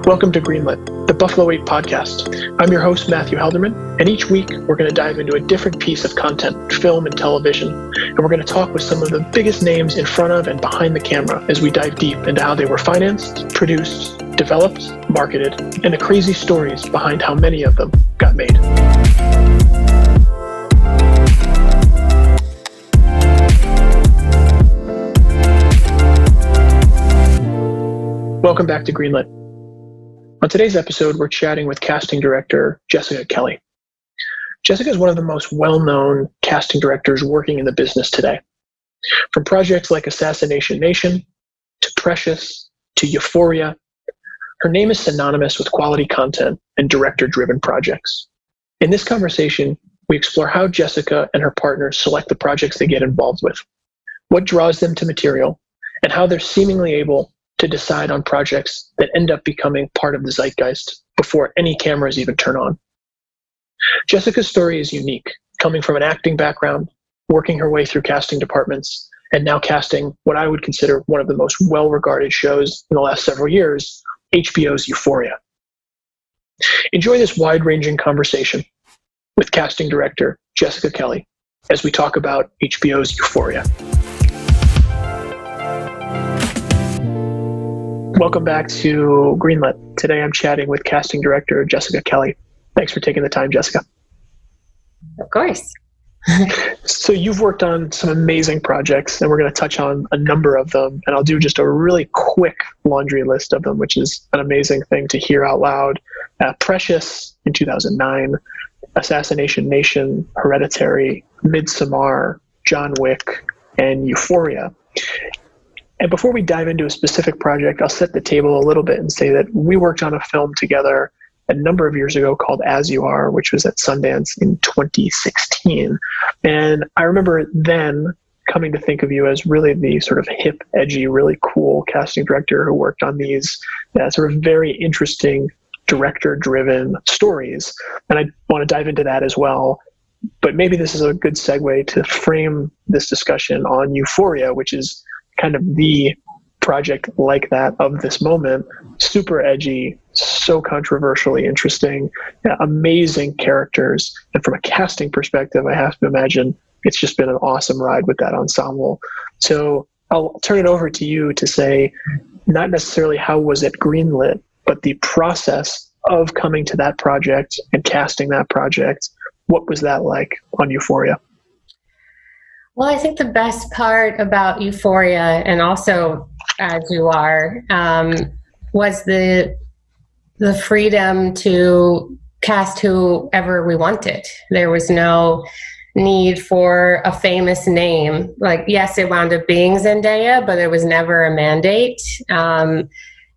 Welcome to Greenlit, the Buffalo 8 podcast. I'm your host, Matthew Halderman, and each week we're going to dive into a different piece of content, film and television, and we're going to talk with some of the biggest names in front of and behind the camera as we dive deep into how they were financed, produced, developed, marketed, and the crazy stories behind how many of them got made. Welcome back to Greenlit. On today's episode, we're chatting with casting director Jessica Kelly. Jessica is one of the most well-known casting directors working in the business today. From projects like Assassination Nation, to Precious, to Euphoria, her name is synonymous with quality content and director-driven projects. In this conversation, we explore how Jessica and her partners select the projects they get involved with, what draws them to material, and how they're seemingly able to decide on projects that end up becoming part of the zeitgeist before any cameras even turn on. Jessica's story is unique, coming from an acting background, working her way through casting departments, and now casting what I would consider one of the most well-regarded shows in the last several years, HBO's Euphoria. Enjoy this wide-ranging conversation with casting director Jessica Kelly as we talk about HBO's Euphoria. Welcome back to Greenlit. Today I'm chatting with casting director Jessica Kelly. Thanks for taking the time, Jessica. Of course. So you've worked on some amazing projects, and we're going to touch on a number of them, and I'll do just a really quick laundry list of them, which is an amazing thing to hear out loud. Precious in 2009, Assassination Nation, Hereditary, Midsommar, John Wick, and Euphoria. And before we dive into a specific project, I'll set the table a little bit and say that we worked on a film together a number of years ago called As You Are, which was at Sundance in 2016. And I remember then coming to think of you as really the sort of hip, edgy, really cool casting director who worked on these sort of very interesting director-driven stories. And I want to dive into that as well. But maybe this is a good segue to frame this discussion on Euphoria, which is kind of the project like that of this moment. Super edgy, so controversially interesting, amazing characters. And from a casting perspective, I have to imagine it's just been an awesome ride with that ensemble. So I'll turn it over to you to say, not necessarily how was it greenlit, but the process of coming to that project and casting that project. What was that like on Euphoria? Well, I think the best part about Euphoria, and also As You Are, was the freedom to cast whoever we wanted. There was no need for a famous name. Like, yes, it wound up being Zendaya, but there was never a mandate.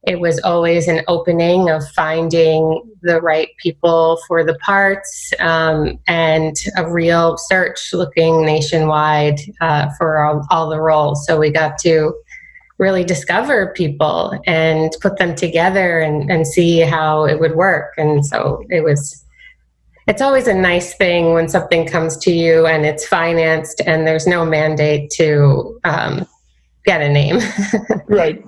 It was always an opening of finding the right people for the parts, and a real search looking nationwide for all the roles. So we got to really discover people and put them together and see how it would work. And so it's always a nice thing when something comes to you and it's financed and there's no mandate to get a name. Right.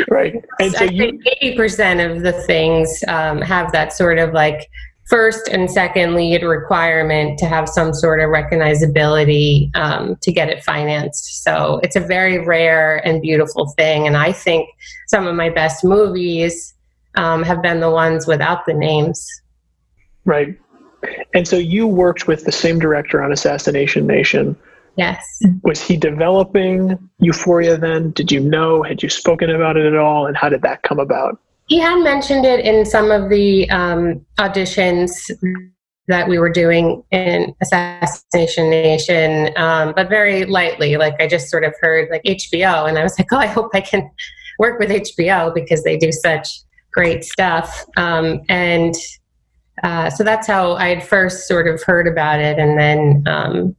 Right. And so I think 80% of the things have that sort of like first and second lead requirement to have some sort of recognizability to get it financed. So it's a very rare and beautiful thing. And I think some of my best movies have been the ones without the names. Right. And so you worked with the same director on Assassination Nation. Yes. Was he developing Euphoria then? Did you know? Had you spoken about it at all? And how did that come about? He had mentioned it in some of the auditions that we were doing in Assassination Nation, but very lightly. Like I just sort of heard like HBO, and I was like, oh, I hope I can work with HBO because they do such great stuff. So that's how I had first sort of heard about it, and then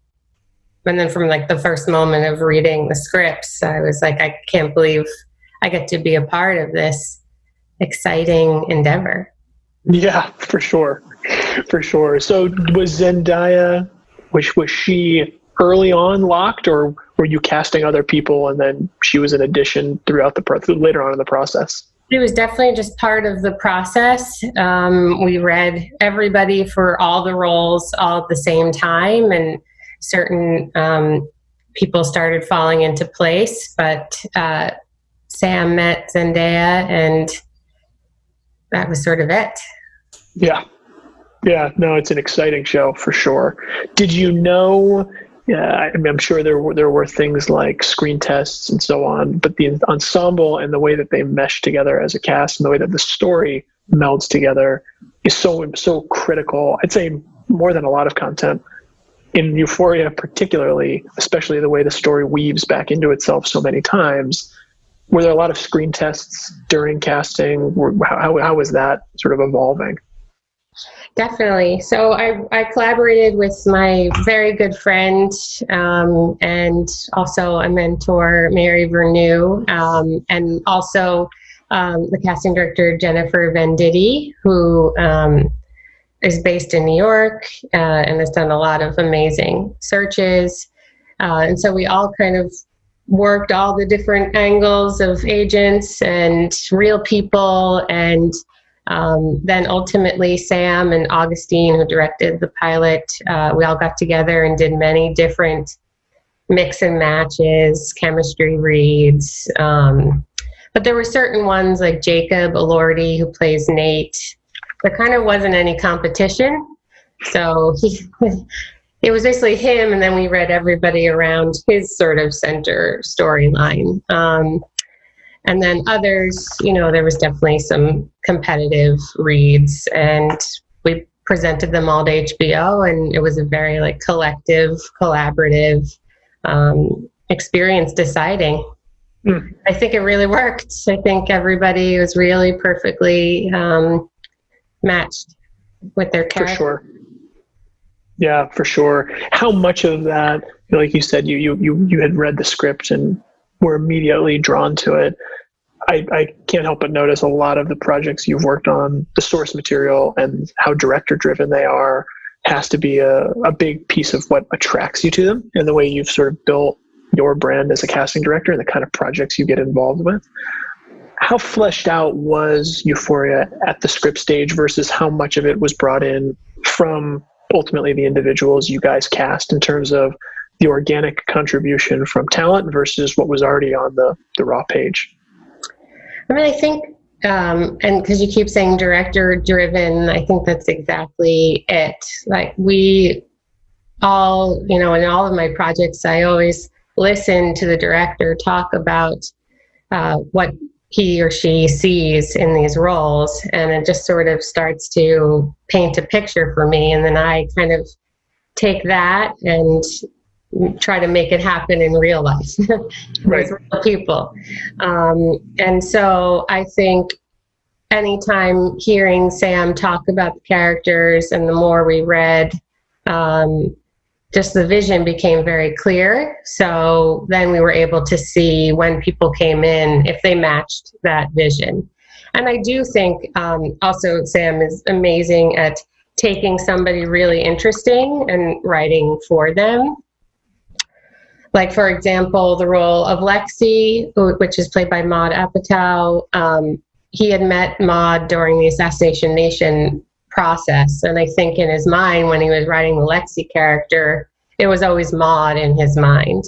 from like the first moment of reading the scripts, I was like, I can't believe I get to be a part of this exciting endeavor. Yeah, for sure. For sure. So was Zendaya, was she early on locked, or were you casting other people and then she was an addition throughout later on in the process? It was definitely just part of the process. We read everybody for all the roles all at the same time, and certain people started falling into place. But Sam met Zendaya, and that was sort of it. Yeah. Yeah, no, it's an exciting show for sure. Did you know, I mean, I'm sure there were things like screen tests and so on, but the ensemble and the way that they mesh together as a cast and the way that the story melds together is so critical. I'd say more than a lot of content. In Euphoria particularly, especially the way the story weaves back into itself so many times. Were there a lot of screen tests during casting? How was that sort of evolving? Definitely. So I collaborated with my very good friend and also a mentor, Mary Vernew, and also the casting director, Jennifer Venditti, who is based in New York and has done a lot of amazing searches. And so we all kind of worked all the different angles of agents and real people, and then ultimately Sam and Augustine, who directed the pilot, we all got together and did many different mix and matches, chemistry reads. But there were certain ones like Jacob Elordi, who plays Nate. There kind of wasn't any competition. So it was basically him, and then we read everybody around his sort of center storyline. And then others, there was definitely some competitive reads, and we presented them all to HBO, and it was a very collective, collaborative experience deciding. I think it really worked. I think everybody was really perfectly matched with their character. For sure. Yeah, for sure. How much of that, like you said, you had read the script and were immediately drawn to it. I can't help but notice a lot of the projects you've worked on, the source material and how director-driven they are has to be a big piece of what attracts you to them, and the way you've sort of built your brand as a casting director and the kind of projects you get involved with. How fleshed out was Euphoria at the script stage versus how much of it was brought in from ultimately the individuals you guys cast, in terms of the organic contribution from talent versus what was already on the raw page? I mean, I think, and because you keep saying director driven, I think that's exactly it. Like we all, in all of my projects, I always listen to the director talk about what he or she sees in these roles, and it just sort of starts to paint a picture for me, and then I kind of take that and try to make it happen in real life with real people. And so I think anytime hearing Sam talk about the characters, and the more we read, just the vision became very clear. So then we were able to see when people came in, if they matched that vision. And I do think also Sam is amazing at taking somebody really interesting and writing for them. Like, for example, the role of Lexi, which is played by Maud Apatow. He had met Maud during the Assassination Nation process. And I think in his mind, when he was writing the Lexi character, it was always Maud in his mind.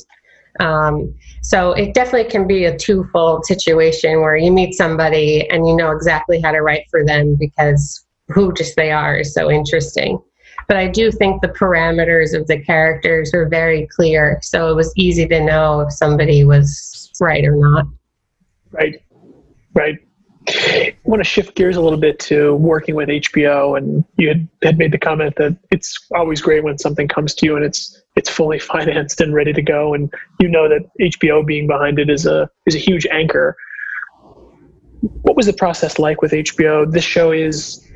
So it definitely can be a twofold situation where you meet somebody and you know exactly how to write for them because who just they are is so interesting. But I do think the parameters of the characters were very clear. So it was easy to know if somebody was right or not. Right. I want to shift gears a little bit to working with HBO, and you had made the comment that it's always great when something comes to you and it's fully financed and ready to go, and you know that HBO being behind it is a huge anchor. What was the process like with HBO? This show is,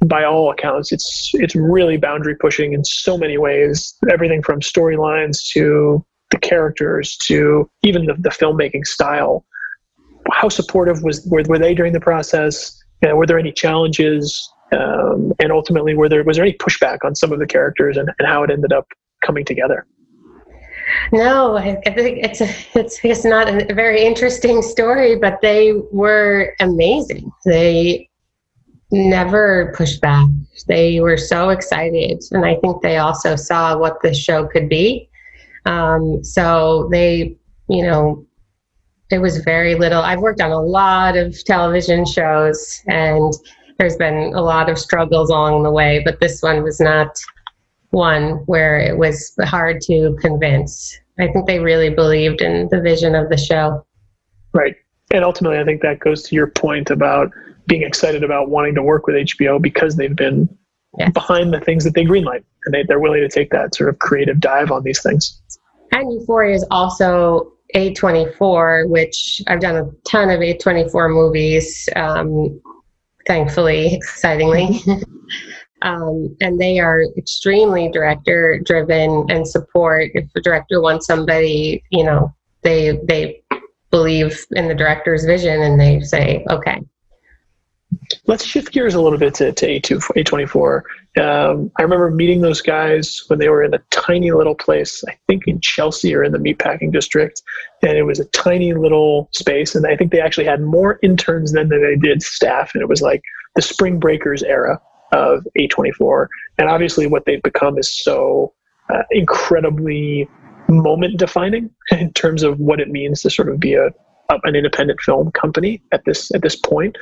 by all accounts, it's really boundary pushing in so many ways. Everything from storylines to the characters to even the filmmaking style. How supportive were they during the process? Were there any challenges? And ultimately, was there any pushback on some of the characters and how it ended up coming together? No, I think it's not a very interesting story, but they were amazing. They never pushed back. They were so excited, and I think they also saw what the show could be. So they, you know, it was very little. I've worked on a lot of television shows, and there's been a lot of struggles along the way, but this one was not one where it was hard to convince. I think they really believed in the vision of the show. Right. And ultimately, I think that goes to your point about being excited about wanting to work with HBO because they've been behind the things that they greenlight, and they're willing to take that sort of creative dive on these things. And Euphoria is also A24, which I've done a ton of A24 movies, thankfully, excitingly. And they are extremely director driven and support. If the director wants somebody, you know, they believe in the director's vision and they say, okay. Let's shift gears a little bit to A24. I remember meeting those guys when they were in a tiny little place, I think in Chelsea or in the meatpacking district. And it was a tiny little space. And I think they actually had more interns then than they did staff. And it was like the Spring Breakers era of A24. And obviously what they've become is so incredibly moment defining in terms of what it means to sort of be an independent film company at this point.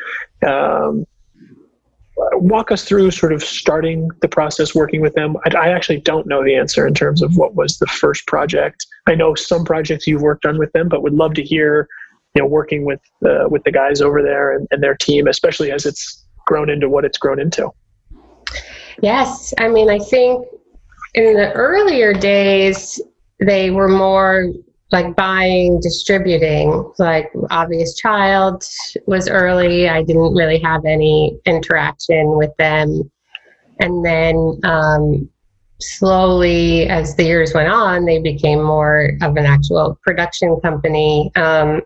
Walk us through sort of starting the process working with them. I actually don't know the answer in terms of what was the first project. I know some projects you've worked on with them, but would love to hear, you know, working with the guys over there and their team, especially as it's grown into what it's grown into. Yes. I mean, I think in the earlier days, they were more like buying, distributing. Like Obvious Child was early. I didn't really have any interaction with them. And then slowly, as the years went on, they became more of an actual production company and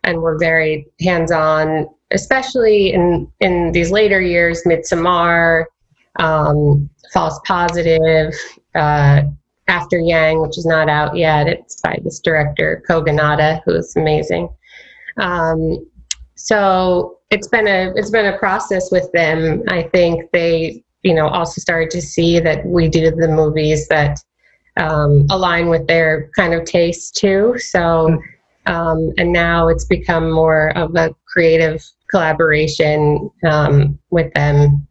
were very hands-on, especially in these later years, Midsommar, False Positive, After Yang, which is not out yet. It's by this director, Kogonada, who is amazing. So it's been a process with them. I think they, you know, also started to see that we do the movies that align with their kind of taste too. So, and now it's become more of a creative collaboration with them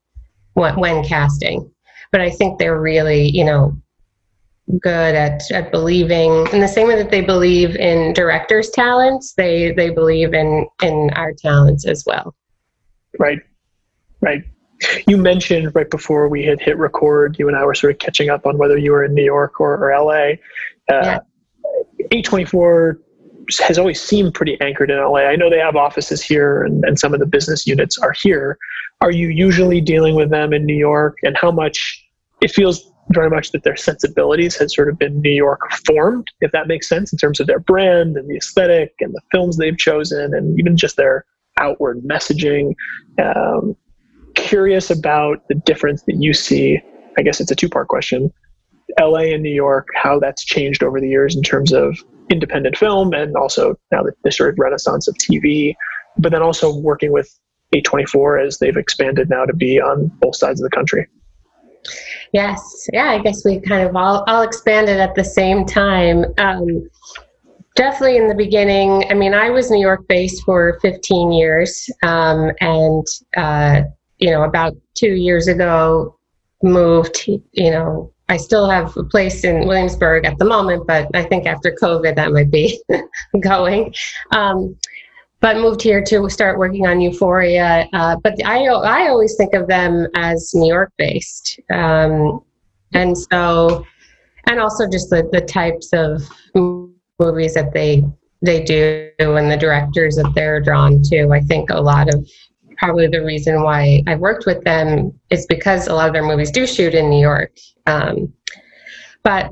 when casting. But I think they're really, you know, good at believing in the same way that they believe in directors' talents, they believe in our talents as well. Right. You mentioned right before we had hit record, you and I were sort of catching up on whether you were in New York or LA. A24 has always seemed pretty anchored in LA. I know they have offices here and some of the business units are here. Are you usually dealing with them in New York, and how much it feels very much that their sensibilities had sort of been New York formed, if that makes sense, in terms of their brand and the aesthetic and the films they've chosen and even just their outward messaging. Curious about the difference that you see. I guess it's a two-part question. LA and New York, how that's changed over the years in terms of independent film and also now the sort of renaissance of TV, but then also working with A24 as they've expanded now to be on both sides of the country. Yes. Yeah, I guess we kind of all expanded at the same time. Definitely in the beginning, I mean, I was New York based for 15 years and, you know, about 2 years ago moved, you know, I still have a place in Williamsburg at the moment, but I think after COVID that might be going. But moved here to start working on Euphoria. But I always think of them as New York based. And so, and also just the types of movies that they do and the directors that they're drawn to. I think a lot of probably the reason why I worked with them is because a lot of their movies do shoot in New York. But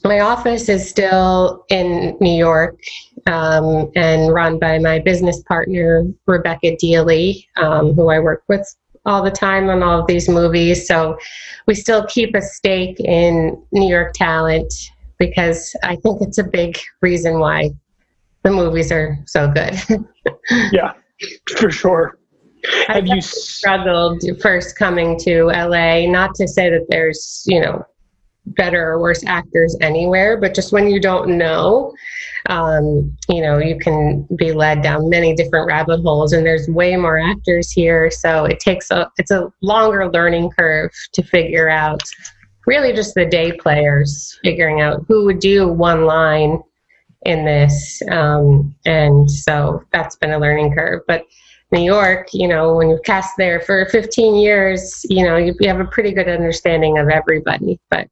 my office is still in New York and run by my business partner, Rebecca Dealey, who I work with all the time on all of these movies. So we still keep a stake in New York talent, because I think it's a big reason why the movies are so good. Yeah, for sure. Have you struggled first coming to LA? Not to say that there's, better or worse actors anywhere, but just when you don't know, you can be led down many different rabbit holes, and there's way more actors here. So it's a longer learning curve to figure out really just the day players, figuring out who would do one line in this. And so that's been a learning curve. But New York, when you've cast there for 15 years, you have a pretty good understanding of everybody. But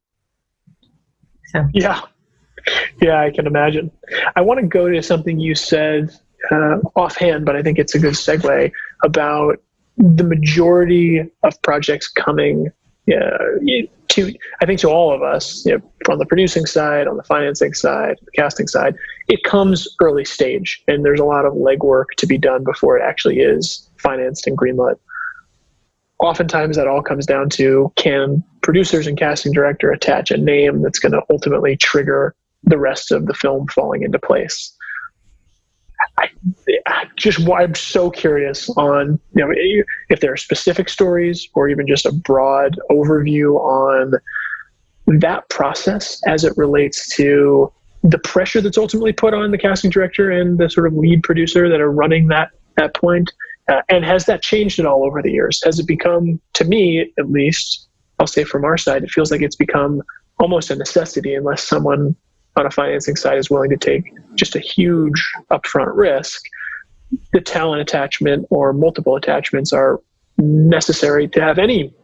so. Yeah, I can imagine. I want to go to something you said offhand, but I think it's a good segue about the majority of projects coming to all of us, on the producing side, on the financing side, the casting side. It comes early stage, and there's a lot of legwork to be done before it actually is financed and greenlit. Oftentimes that all comes down to, can producers and casting director attach a name that's going to ultimately trigger the rest of the film falling into place? I'm so curious on, if there are specific stories or even just a broad overview on that process as it relates to the pressure that's ultimately put on the casting director and the sort of lead producer that are running that point. And has that changed at all over the years? Has it become, to me at least, I'll say from our side, it feels like it's become almost a necessity, unless someone on a financing side is willing to take just a huge upfront risk. The talent attachment or multiple attachments are necessary to have any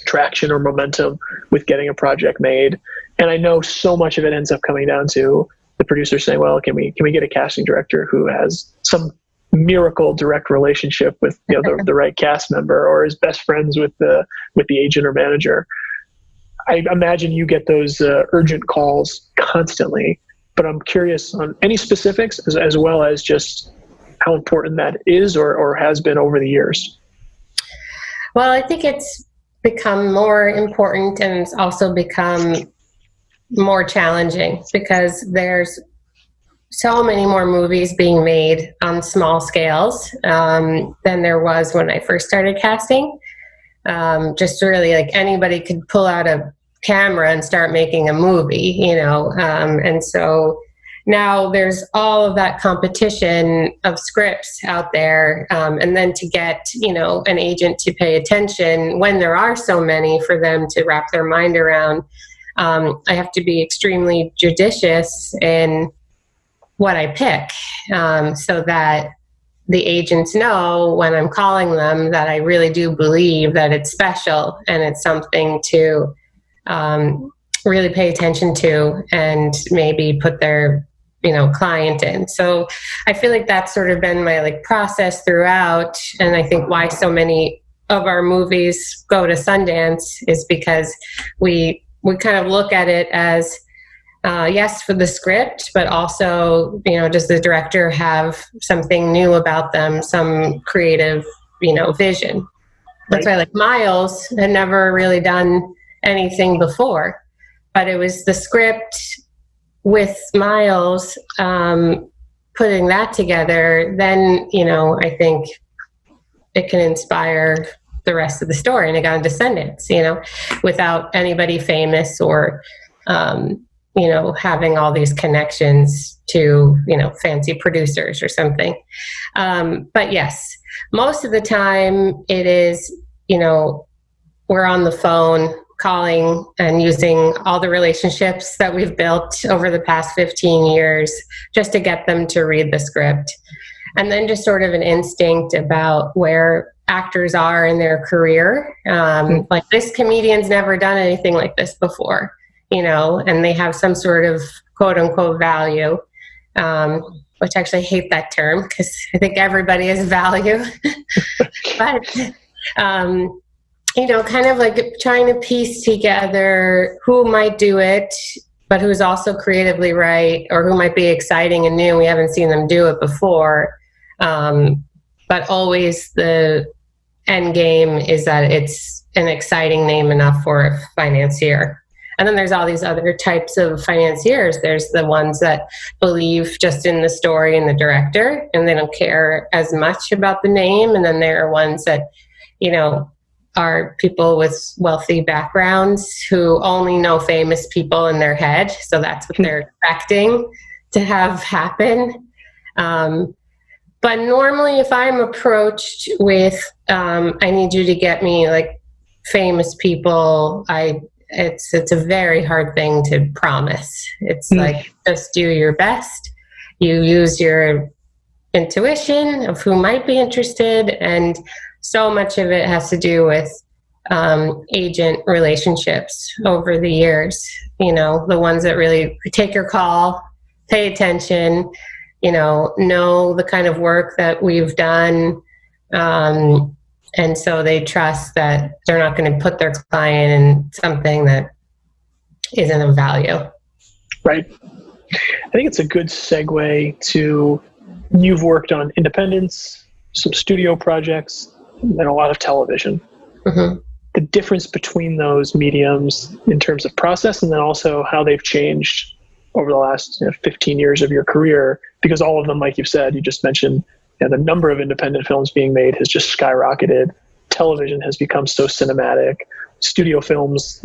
traction or momentum with getting a project made. And I know so much of it ends up coming down to the producer saying, well, can we get a casting director who has some miracle direct relationship with the right cast member, or is best friends with the agent or manager? I imagine you get those urgent calls constantly, but I'm curious on any specifics as well as just how important that is or has been over the years. Well, I think it's become more important, and it's also become more challenging because there's so many more movies being made on small scales than there was when I first started casting. Just really like anybody could pull out a camera and start making a movie, and so now there's all of that competition of scripts out there, and then to get an agent to pay attention when there are so many for them to wrap their mind around. I have to be extremely judicious in what I pick, so that the agents know when I'm calling them that I really do believe that it's special and it's something to really pay attention to and maybe put their client in. So I feel like that's sort of been my process throughout, and I think why so many of our movies go to Sundance is because we kind of look at it as yes, for the script, but also, does the director have something new about them, some creative, vision? That's why, Miles had never really done anything before, but it was the script with Miles, putting that together, then, I think it can inspire the rest of the story, and it got into Sundance, without anybody famous or, having all these connections to, fancy producers or something. But yes, most of the time it is, we're on the phone calling and using all the relationships that we've built over the past 15 years just to get them to read the script. And then just sort of an instinct about where actors are in their career. Like, this comedian's never done anything like this before. And they have some sort of quote unquote value, which actually I hate that term because I think everybody has value. But, kind of like trying to piece together who might do it, but who's also creatively right, or who might be exciting and new. We haven't seen them do it before. But always the end game is that it's an exciting name enough for a financier. And then there's all these other types of financiers. There's the ones that believe just in the story and the director, and they don't care as much about the name. And then there are ones that, you know, are people with wealthy backgrounds who only know famous people in their head. So that's what they're expecting to have happen. But normally if I'm approached with, I need you to get me like famous people, it's a very hard thing to promise. It's like, just do your best. You use your intuition of who might be interested, and so much of it has to do with agent relationships over the years. You know, the ones that really take your call, pay attention, you know the kind of work that we've done. And so they trust that they're not going to put their client in something that isn't of value. Right. I think it's a good segue to, you've worked on independents, some studio projects, and a lot of television. Mm-hmm. The difference between those mediums in terms of process, and then also how they've changed over the last 15 years of your career, because all of them, like you've said, you just mentioned, the number of independent films being made has just skyrocketed. Television has become so cinematic. Studio films,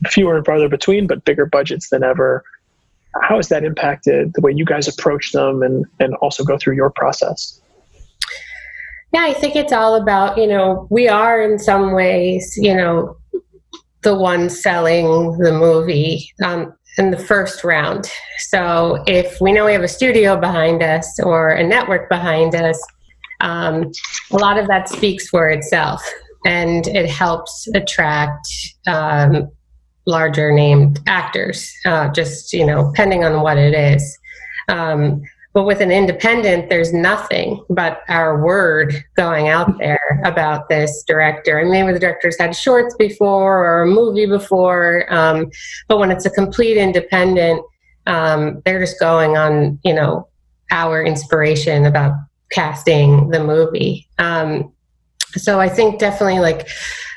fewer and farther between, but bigger budgets than ever. How has that impacted the way you guys approach them and also go through your process? Yeah, I think it's all about, we are in some ways, the one selling the movie in the first round. So if we know we have a studio behind us or a network behind us, a lot of that speaks for itself, and it helps attract larger named actors, just, depending on what it is. But with an independent, there's nothing but our word going out there about this director. And maybe the director's had shorts before or a movie before, but when it's a complete independent, they're just going on, our inspiration about casting the movie. So I think definitely like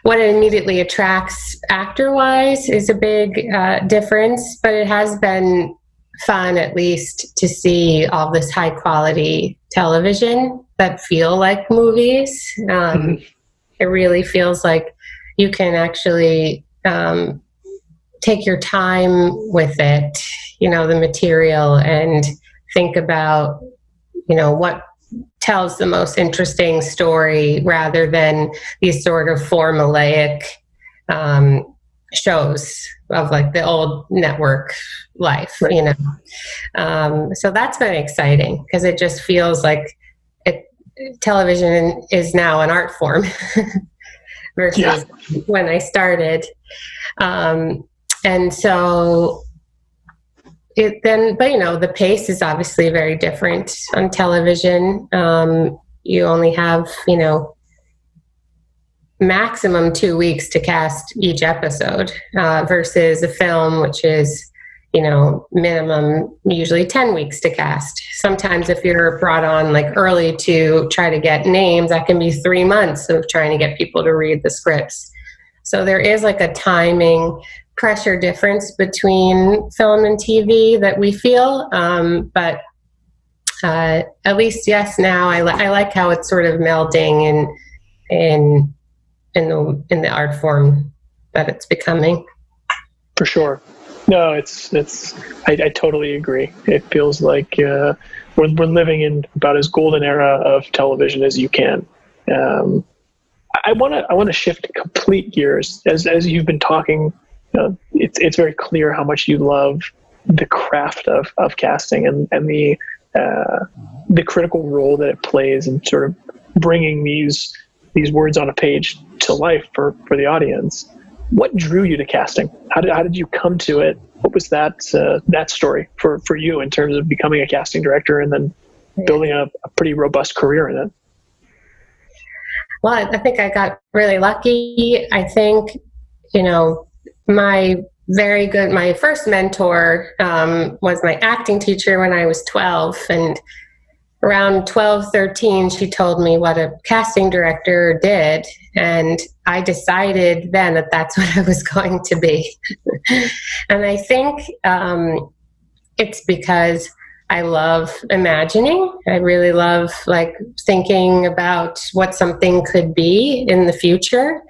what it immediately attracts actor-wise is a big difference, but it has been fun at least to see all this high quality television that feel like movies. It really feels like you can actually take your time with it, the material, and think about, what tells the most interesting story rather than these sort of formulaic shows of like the old network life, right. So that's been exciting because it just feels like television is now an art form versus when I started. And so but the pace is obviously very different on television. You only have, maximum 2 weeks to cast each episode, versus a film, which is, minimum usually 10 weeks to cast. Sometimes if you're brought on like early to try to get names, that can be 3 months of trying to get people to read the scripts. So there is like a timing pressure difference between film and TV that we feel. But at least, yes, now I like how it's sort of melding in the art form that it's becoming. For sure. No, I totally agree. It feels like we're living in about as golden era of television as you can. I want to shift complete gears as you've been talking. It's very clear how much you love the craft of casting and the critical role that it plays in sort of bringing these words on a page to life for the audience. What drew you to casting? How did you come to it? What was that story for you in terms of becoming a casting director and then building a pretty robust career in it? Well, I think I got really lucky. I think, my first mentor was my acting teacher when I was 12. And around 12, 13, she told me what a casting director did. And I decided then that that's what I was going to be. And I think it's because I love imagining. I really love like thinking about what something could be in the future.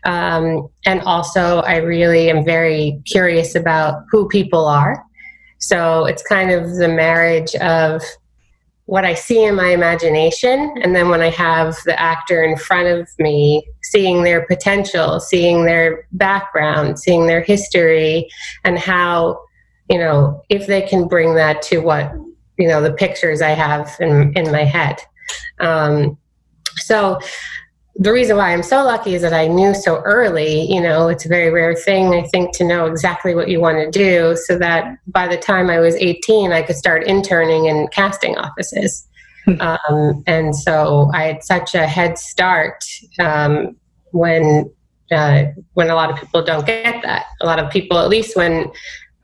And also I really am very curious about who people are. So it's kind of the marriage of what I see in my imagination, and then when I have the actor in front of me, seeing their potential, seeing their background, seeing their history, and how, you know, if they can bring that to what, you know, the pictures I have in my head. So the reason why I'm so lucky is that I knew so early. You know, it's a very rare thing, I think, to know exactly what you want to do, so that by the time I was 18, I could start interning in casting offices. And so I had such a head start when a lot of people don't get that. A lot of people, at least when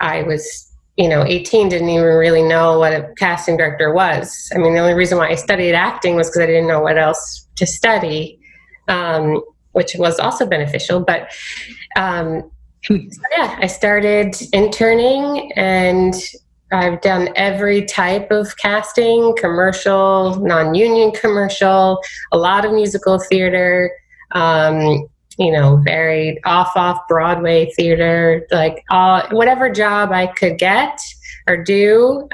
I was, you know, 18, didn't even really know what a casting director was. I mean, the only reason why I studied acting was because I didn't know what else to study. Which was also beneficial. But so yeah, I started interning, and I've done every type of casting: commercial, non-union commercial, a lot of musical theater, you know, very off Broadway theater, like whatever job I could get or do,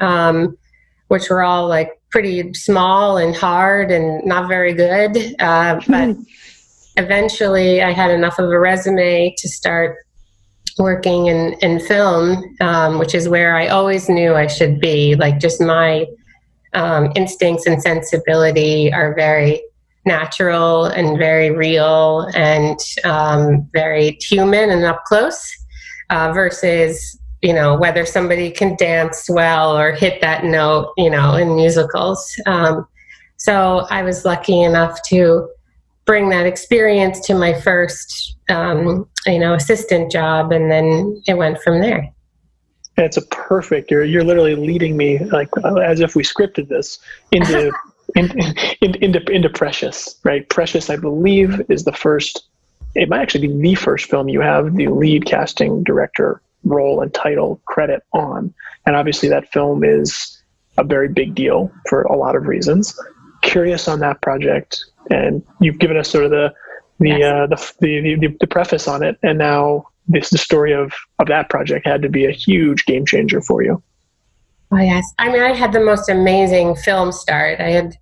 which were all like pretty small and hard and not very good. But eventually I had enough of a resume to start working in film, which is where I always knew I should be. Like, just my instincts and sensibility are very natural and very real and very human and up close, versus, you know, whether somebody can dance well or hit that note, you know, in musicals. So I was lucky enough to bring that experience to my first, you know, assistant job, and then it went from there. It's a perfect. You're literally leading me, like, as if we scripted this, into into Precious, right? Precious, I believe, is the first. It might actually be the first film you have the lead casting director role and title credit on, and obviously that film is a very big deal for a lot of reasons. Curious on that project. And you've given us sort of the preface on it, and now the story of that project had to be a huge game changer for you. Oh yes, I mean, I had the most amazing film start. I had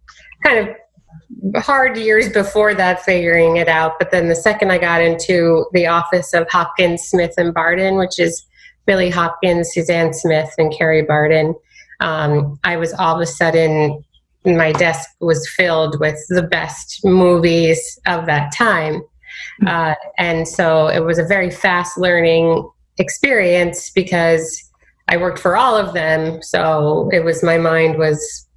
kind of hard years before that figuring it out, but then the second I got into the office of Hopkins, Smith and Barden, which is Billy Hopkins, Suzanne Smith, and Carrie Barden, I was all of a sudden, my desk was filled with the best movies of that time. And so it was a very fast learning experience because I worked for all of them. So it was, my mind was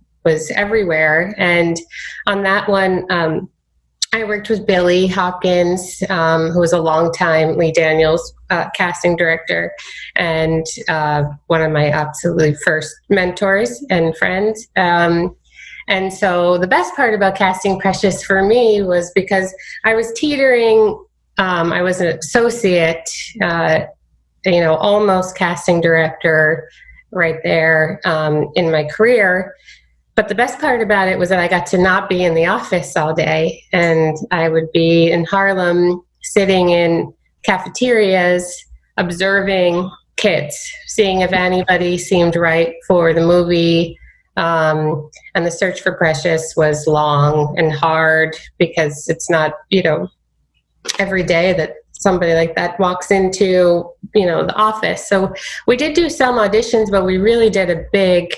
everywhere. And on that one, I worked with Billy Hopkins, who was a longtime Lee Daniels casting director, and one of my absolutely first mentors and friends. And so the best part about casting Precious for me was because I was teetering, I was an associate, you know, almost casting director right there in my career. But the best part about it was that I got to not be in the office all day, and I would be in Harlem sitting in cafeterias, observing kids, seeing if anybody seemed right for the movie. And the search for Precious was long and hard because it's not, you know, every day that somebody like that walks into, you know, the office. So we did do some auditions, but we really did a big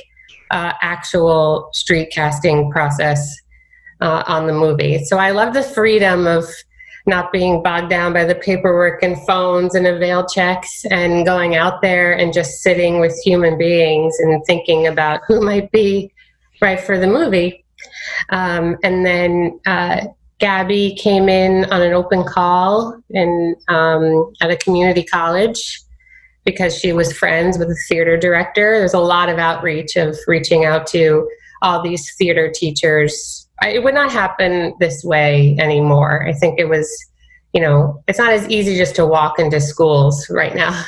actual street casting process on the movie. So I love the freedom of not being bogged down by the paperwork and phones and avail checks, and going out there and just sitting with human beings and thinking about who might be right for the movie. And then Gabby came in on an open call at a community college because she was friends with the theater director. There's a lot of outreach of reaching out to all these theater teachers. It would not happen this way anymore. I think it was, it's not as easy just to walk into schools right now.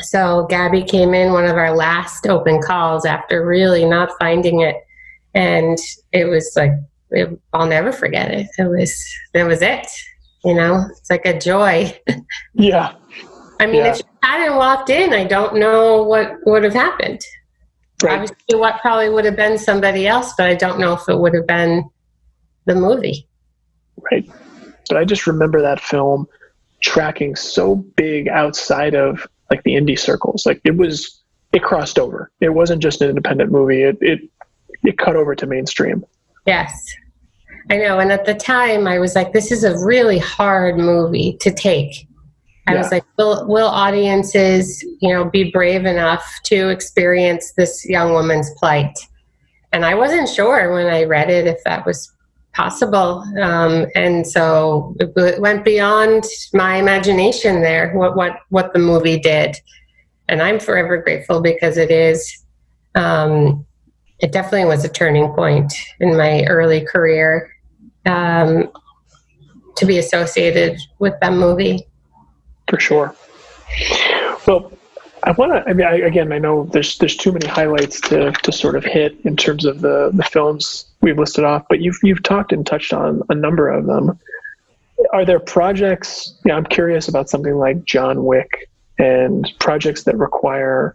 So Gabby came in one of our last open calls after really not finding it. And it was like, I'll never forget it. That was it. It's like a joy. Yeah. I mean, if she hadn't walked in, I don't know what would have happened. Right. Obviously, what probably would have been somebody else, but I don't know if it would have been the movie. Right. But I just remember that film tracking so big outside of like the indie circles. Like it crossed over. It wasn't just an independent movie. It cut over to mainstream. Yes, I know. And at the time I was like, this is a really hard movie to take. I was like, will audiences, be brave enough to experience this young woman's plight? And I wasn't sure when I read it if that was possible. And so it went beyond my imagination there, what the movie did. And I'm forever grateful because it is, it definitely was a turning point in my early career, to be associated with that movie. For sure. Well, I know there's too many highlights to sort of hit in terms of the films we've listed off, but you've talked and touched on a number of them. Are there projects, I'm curious about something like John Wick and projects that require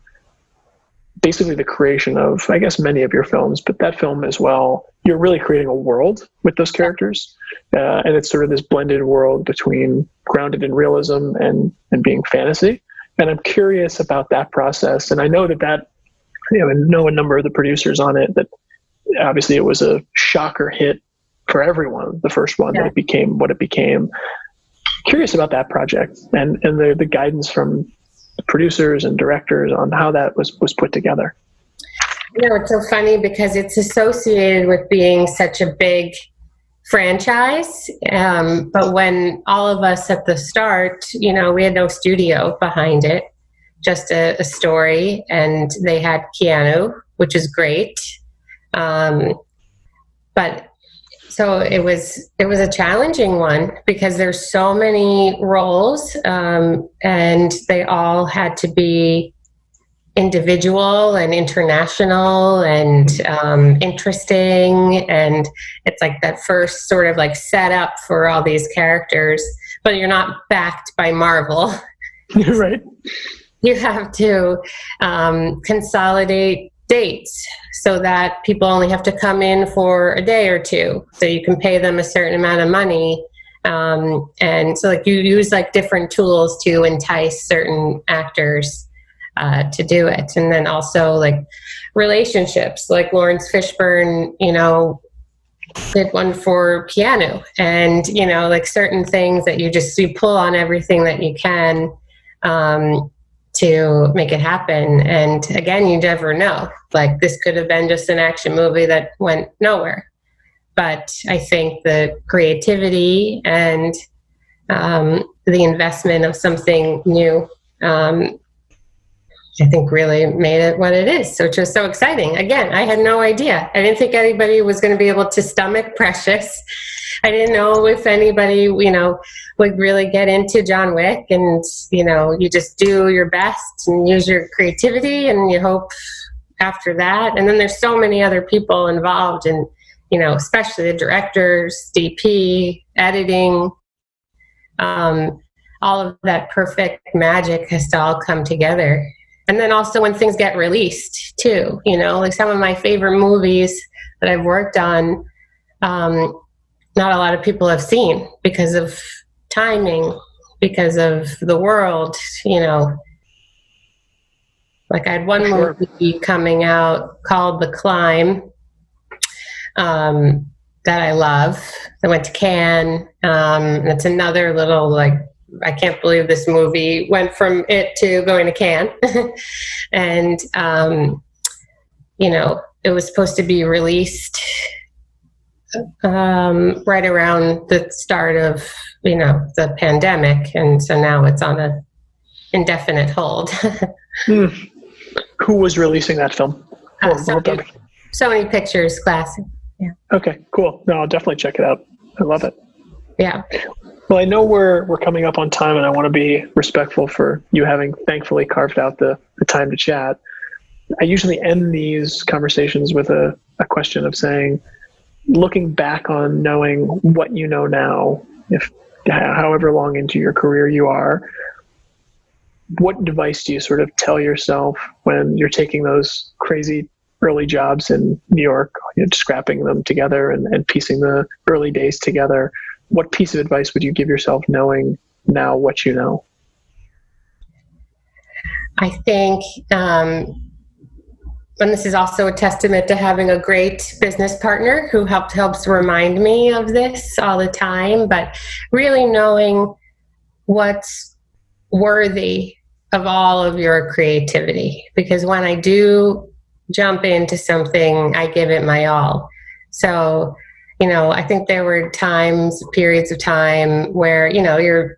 basically the creation of, I guess, many of your films, but that film as well, you're really creating a world with those characters. And it's sort of this blended world between grounded in realism and being fantasy. And I'm curious about that process. And I know that I know a number of the producers on it, that obviously it was a shocker hit for everyone, the first one, that it became what it became. Curious about that project and the guidance from the producers and directors on how that was put together. It's so funny because it's associated with being such a big franchise. But when all of us at the start, we had no studio behind it, just a story, and they had Keanu, which is great. But so it was a challenging one because there's so many roles, and they all had to be individual and international and interesting. And it's like that first sort of like setup for all these characters, but you're not backed by Marvel. Right. You have to consolidate dates so that people only have to come in for a day or two, so you can pay them a certain amount of money. And so like you use like different tools to entice certain actors to do it. And then also like relationships, like Lawrence Fishburne, did one for Keanu, and like certain things that you pull on everything that you can to make it happen. And again, you never know, like this could have been just an action movie that went nowhere. But I think the creativity and the investment of something new, I think really made it what it is. So it's just so exciting. Again, I had no idea. I didn't think anybody was going to be able to stomach Precious. I didn't know if anybody, would really get into John Wick. And, you just do your best and use your creativity, and you hope after that. And then there's so many other people involved, and, especially the directors, DP, editing, all of that perfect magic has to all come together. And then also when things get released too, like some of my favorite movies that I've worked on, not a lot of people have seen because of timing, because of the world, Like I had one movie coming out called The Climb, that I love. I went to Cannes. And it's another little like, I can't believe this movie went from it to going to Cannes. And, it was supposed to be released right around the start of, the pandemic. And so now it's on a indefinite hold. Who was releasing that film? Sony Pictures classic. Yeah. Okay, cool. No, I'll definitely check it out. I love it. Yeah. Well, I know we're coming up on time, and I want to be respectful for you having thankfully carved out the time to chat. I usually end these conversations with a question of saying, looking back on knowing what you know now, if however long into your career you are, what advice do you sort of tell yourself when you're taking those crazy early jobs in New York, scrapping them together and piecing the early days together? What piece of advice would you give yourself knowing now what you know? I think, and this is also a testament to having a great business partner who helps remind me of this all the time, but really knowing what's worthy of all of your creativity. Because when I do jump into something, I give it my all. So, I think there were periods of time where, you're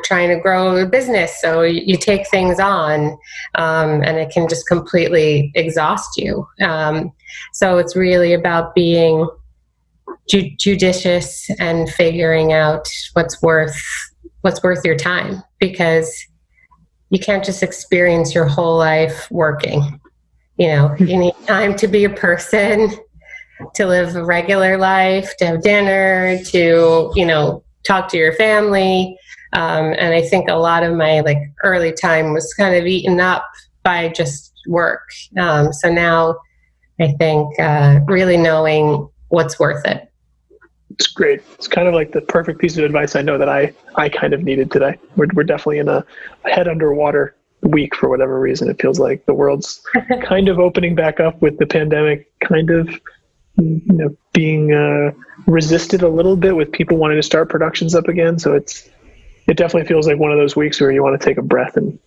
trying to grow a business, so you take things on, and it can just completely exhaust you. So it's really about being judicious and figuring out what's worth your time, because you can't just experience your whole life working. You need time to be a person, to live a regular life, to have dinner, to, talk to your family. And I think a lot of my early time was kind of eaten up by just work. So now I think really knowing what's worth it. It's great. It's kind of like the perfect piece of advice I know that I kind of needed today. We're definitely in a head underwater week for whatever reason. It feels like the world's kind of opening back up with the pandemic kind of being resisted a little bit with people wanting to start productions up again. So it definitely feels like one of those weeks where you want to take a breath and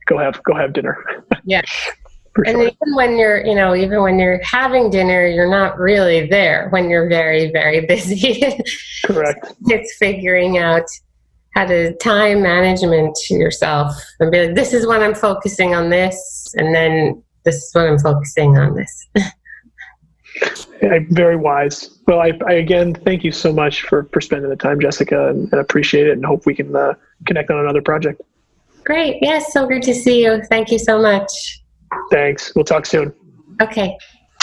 go have dinner. Yeah. For and sure. even when you're having dinner, you're not really there when you're very, very busy. Correct. It's figuring out how to time management yourself and be like, this is when I'm focusing on this, and then this is when I'm focusing on this. Very wise. Well, I again, thank you so much for spending the time, Jessica, and appreciate it, and hope we can connect on another project. Great. Yes, so good to see you. Thank you so much. Thanks. We'll talk soon. Okay.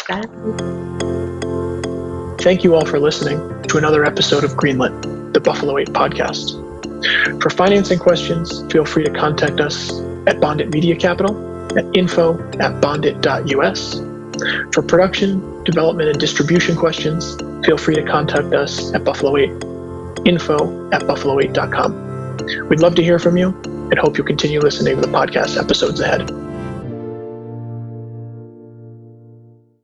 Bye. Thank you all for listening to another episode of Greenlit, the Buffalo 8 podcast. For financing questions, feel free to contact us at Bondit Media Capital at info@bondit.us. For production, development, and distribution questions, feel free to contact us at Buffalo 8, info@buffalo8.com. We'd love to hear from you and hope you'll continue listening to the podcast episodes ahead.